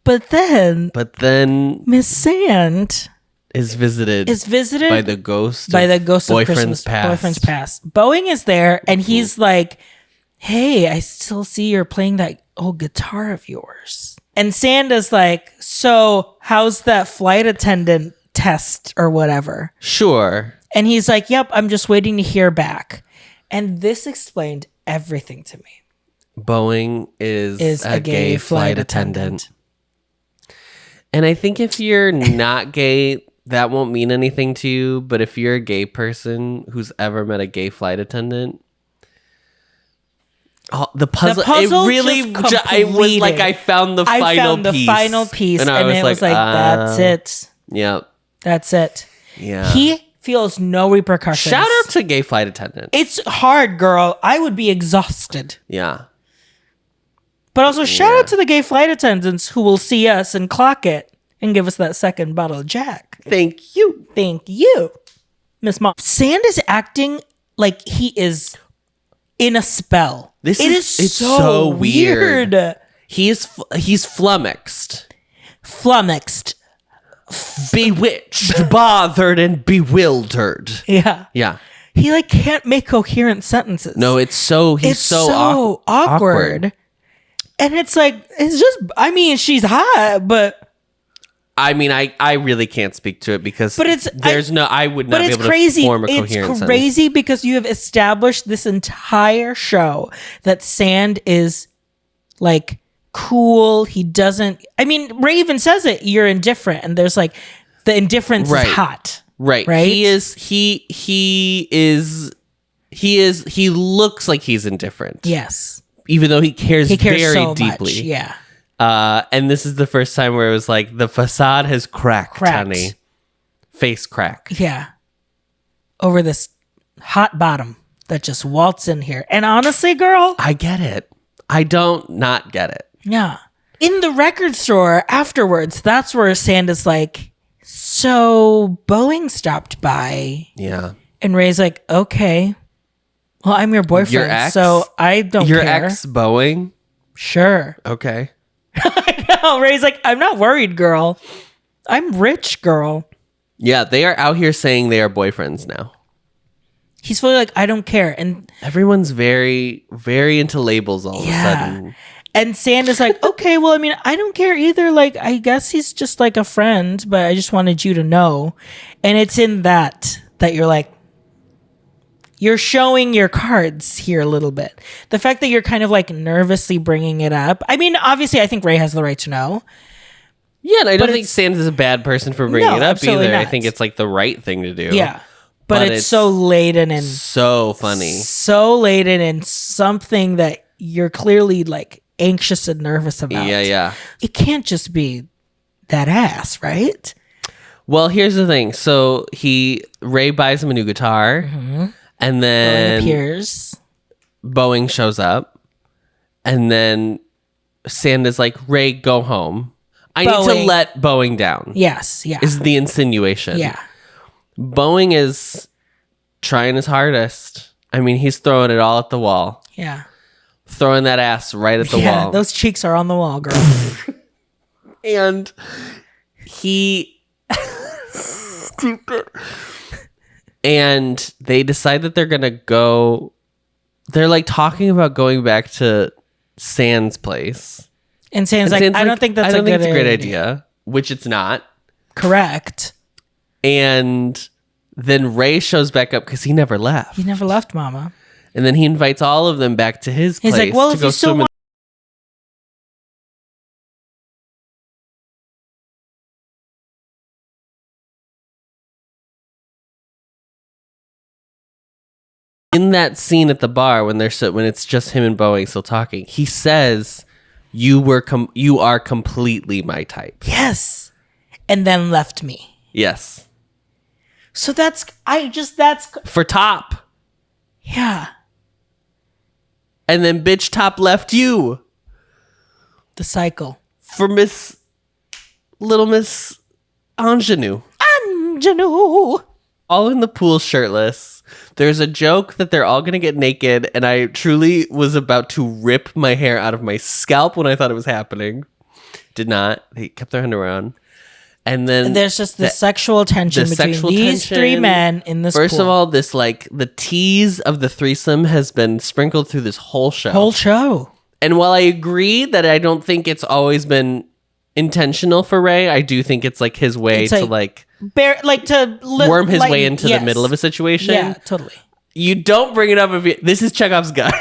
But then Miss Sand is visited by the ghost of Christmas past. Boeing is there and he's like, hey, I still see you're playing that old guitar of yours. And Sand is like, so how's that flight attendant test or whatever? Sure. And he's like, yep, I'm just waiting to hear back. And this explained everything to me. Boeing is a gay flight attendant. And I think if you're not gay, that won't mean anything to you. But if you're a gay person who's ever met a gay flight attendant, the puzzle it really, I was like, I found the final piece. And it was like, that's it. Yep. That's it. Yeah. He feels no repercussions. Shout out to gay flight attendants. It's hard, girl. I would be exhausted. Yeah. But also shout out to the gay flight attendants who will see us and clock it and give us that second bottle of Jack. Thank you. Miss Mom. Sand is acting like he is in a spell. It's so weird. He's flummoxed. Bewitched. Bothered and bewildered. Yeah. Yeah. he like can't make coherent sentences. No, he's so awkward. And it's like, it's just, I mean, she's hot, but. I mean, I really can't speak to it because I would not be able to form a coherent sentence. It's crazy because you have established this entire show that Sand is like cool. He doesn't, I mean, Ray even says it, you're indifferent. And there's like, the indifference is hot. Right. He looks like he's indifferent. Yes. Even though he cares very so deeply. Much. Yeah. And this is the first time where it was like, the facade has cracked. Honey. Face crack. Yeah. Over this hot bottom that just waltz in here. And honestly, girl. I get it. I don't not get it. Yeah. In the record store afterwards, that's where Sand is like, so Boeing stopped by. Yeah. And Ray's like, okay. Well, I'm your boyfriend, your ex? So I don't care. Your ex Boeing? Sure. Okay. I know. Ray's like, I'm not worried, girl. I'm rich, girl. Yeah, they are out here saying they are boyfriends now. He's fully like, I don't care. And everyone's very, very into labels all of a sudden. And Sand is like, okay, well, I mean, I don't care either. Like, I guess he's just like a friend, but I just wanted you to know. And it's in that you're like, you're showing your cards here a little bit. The fact that you're kind of like nervously bringing it up. I mean, obviously, I think Ray has the right to know. Yeah, and I don't think Sand is a bad person for bringing it up either. Not. I think it's like the right thing to do. Yeah. But it's so laden and so funny. So laden and something that you're clearly like anxious and nervous about. Yeah. It can't just be that ass, right? Well, here's the thing. So Ray buys him a new guitar. Mm-hmm. And then Boeing shows up. And then Sand is like, Ray, go home. I need to let Boeing down. Yes, yeah. Is the insinuation. Yeah. Boeing is trying his hardest. I mean, he's throwing it all at the wall. Yeah. Throwing that ass right at the wall. Those cheeks are on the wall, girl. And he... Stupid. And they decide that they're going to go... They're like talking about going back to Sand's place. And Sand's like, I don't think that's a great idea. Which it's not. Correct. And then Ray shows back up because he never left. He never left, Mama. And then he invites all of them back to his place. He's like, well, if you still want... In that scene at the bar when it's just him and Boeing still talking, he says, "You are completely my type." Yes, and then left me. Yes. So that's for Top. Yeah. And then bitch Top left you. The cycle for Little Miss Ingenue. All in the pool shirtless. There's a joke that they're all going to get naked, and I truly was about to rip my hair out of my scalp when I thought it was happening. Did not. They kept their underwear on. And then there's just the sexual tension between these three men in this First pool. of all, this like the tease of the threesome has been sprinkled through this whole show. And while I agree that I don't think it's always been intentional for Ray, I do think it's like his way to worm his way into the middle of a situation. Yeah, totally. You don't bring it up if this is Chekhov's gun.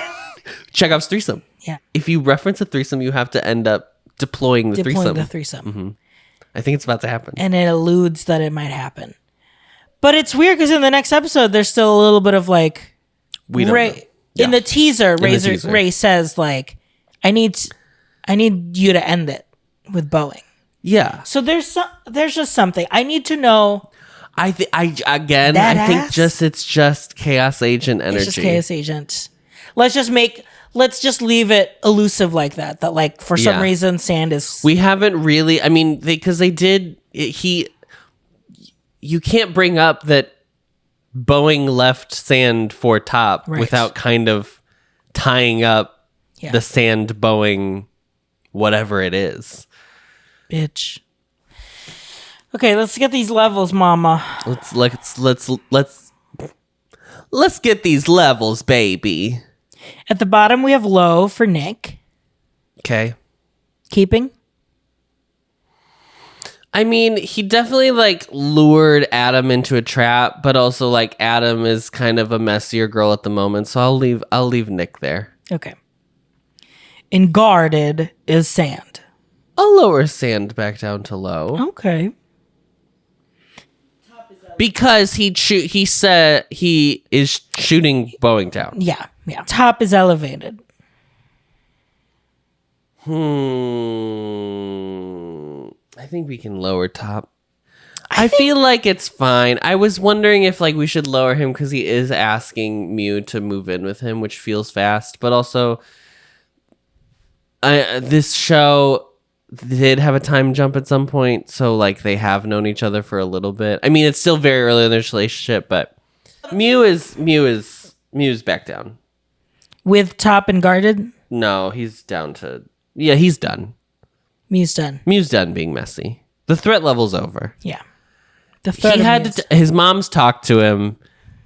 Chekhov's threesome. Yeah. If you reference a threesome, you have to end up deploying the threesome. Mm-hmm. I think it's about to happen. And it alludes that it might happen. But it's weird because in the next episode, there's still a little bit of like... We don't know. In the teaser, Ray says like, I need you to end it with Boeing. Yeah. So there's just something. I need to know... I think it's just Chaos Agent energy. It's just Chaos Agent. Let's just leave it elusive like that. That like for some reason Sand is. We haven't really. I mean, because they did. You can't bring up that Boeing left Sand for Top without kind of tying up the Sand Boeing, whatever it is. Bitch. Okay, let's get these levels, Mama. Let's get these levels, baby. At the bottom, we have low for Nick. Okay. Keeping? I mean, he definitely like lured Adam into a trap, but also like Adam is kind of a messier girl at the moment, so I'll leave Nick there. Okay. And guarded is Sand. I'll lower Sand back down to low. Okay. Because he said he is shooting Boeing down. Yeah. Top is elevated. I think we can lower Top. I feel like it's fine. I was wondering if like we should lower him because he is asking Mew to move in with him, which feels fast. But also, this show did have a time jump at some point, so like they have known each other for a little bit. I mean, it's still very early in their relationship, but Mew is back down. With Top and guarded? No, he's down to he's done. Mew's done. Mew's done being messy. The threat level's over. Yeah. The threat he had his mom's talked to him,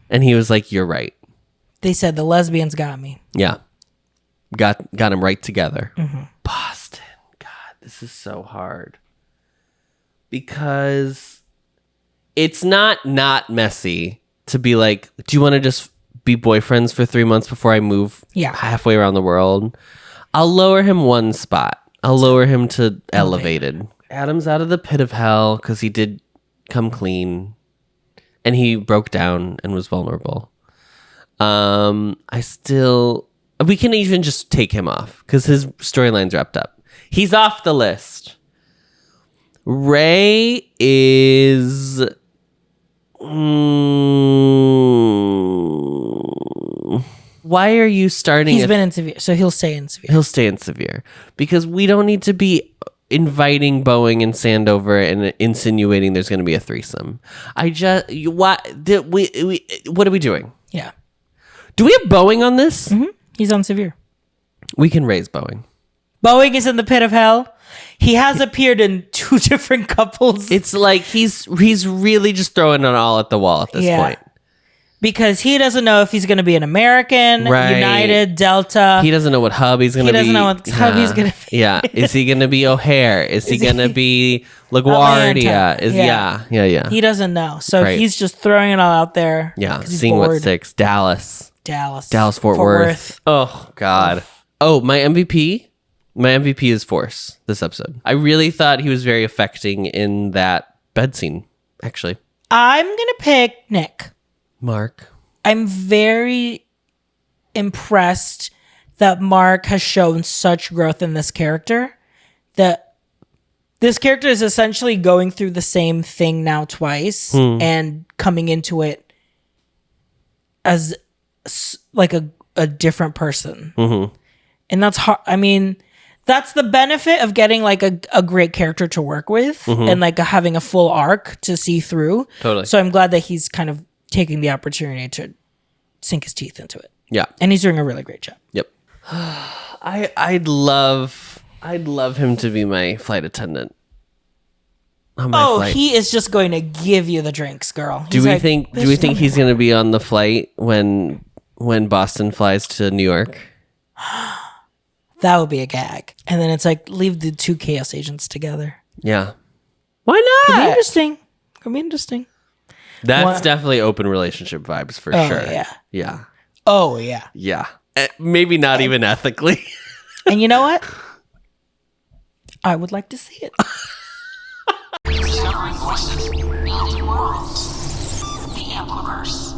and he was like, "You're right." They said the lesbians got me. Yeah, got him right together. Mm-hmm. Boston, God, this is so hard because it's not messy to be like, "Do you want to just be boyfriends for 3 months before I move halfway around the world?" I'll lower him one spot. I'll lower him to elevated. Adam's out of the pit of hell because he did come clean and he broke down and was vulnerable. We can even just take him off because his storyline's wrapped up. He's off the list. Ray is... Why are you starting? He's been in severe, so he'll stay in severe. He'll stay in severe because we don't need to be inviting Boeing and Sand over and insinuating there's going to be a threesome. What are we doing? Yeah. Do we have Boeing on this? Mm-hmm. He's on severe. We can raise Boeing. Boeing is in the pit of hell. He has appeared in 2 different couples. It's like he's really just throwing it all at the wall at this point. Because he doesn't know if he's going to be an American, United, Delta. He doesn't know what hub he's going to be. He doesn't know what hub he's going to be. Yeah. Is he going to be O'Hare? Is he going to be LaGuardia? Yeah. He doesn't know. So he's just throwing it all out there. Yeah. Seeing what sticks. Dallas, Fort Worth. Oh, God. Oh, my MVP? My MVP is Force this episode. I really thought he was very affecting in that bed scene, actually. I'm going to pick Nick. Mark. I'm very impressed that Mark has shown such growth in this character. That this character is essentially going through the same thing now twice and coming into it as like a different person. Mm-hmm. And that's hard. I mean, that's the benefit of getting like a great character to work with and like having a full arc to see through. Totally. So I'm glad that he's kind of taking the opportunity to sink his teeth into it. Yeah. And he's doing a really great job. Yep. I'd love him to be my flight attendant. Flight. He is just going to give you the drinks, girl. Do we think he's going to be on the flight when Boston flies to New York? That would be a gag. And then it's like, leave the 2 Chaos Agents together. Yeah. Why not? Could be interesting. That's definitely open relationship vibes for sure. Yeah. Oh, yeah. Yeah. Maybe not even ethically. And you know what? I would like to see it. Discovering voices, building worlds. The Ampliverse.